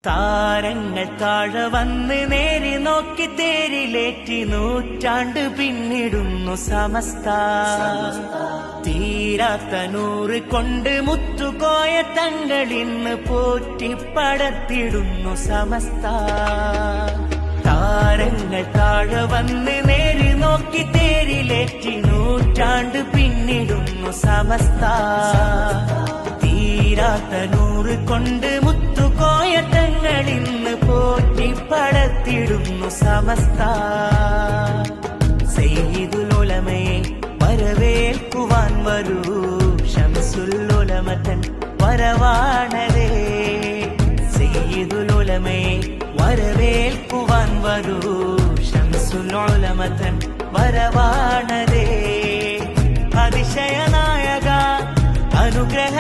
താരങ്ങൾ താഴെ വന്ന് നേരി നോക്കി തേരിലേറ്റി നൂറ്റാണ്ട് പിന്നിടുന്നു സമസ്ത. തീരാത്ത നൂറ് കൊണ്ട് മുത്തുകോയ തങ്ങളിന്ന് പോറ്റിപ്പടത്തിടുന്നു സമസ്ത. താരങ്ങൾ താഴെ വന്ന് നേരി നോക്കി തേരിലേറ്റി നൂറ്റാണ്ട് പിന്നിടുന്നു സമസ്ത. തീരാത്ത നൂറ് കൊണ്ട് മുത്തുകോയ തങ്ങളിന്ന് പോറ്റിപ്പടത്തിടുന്നു സമസ്ത. സയ്യിദുൽ ഉലമയെ വരവേൽക്കുവാൻ വരൂ, ശംസുൽ ഉലമതൻ വരവാണതേ. സയ്യിദുൽ ഉലമയെ വരവേൽക്കുവാൻ വരൂ, ശംസുൽ ഉലമതൻ വരവാണതേ. അതിശയനായക അനുഗ്രഹ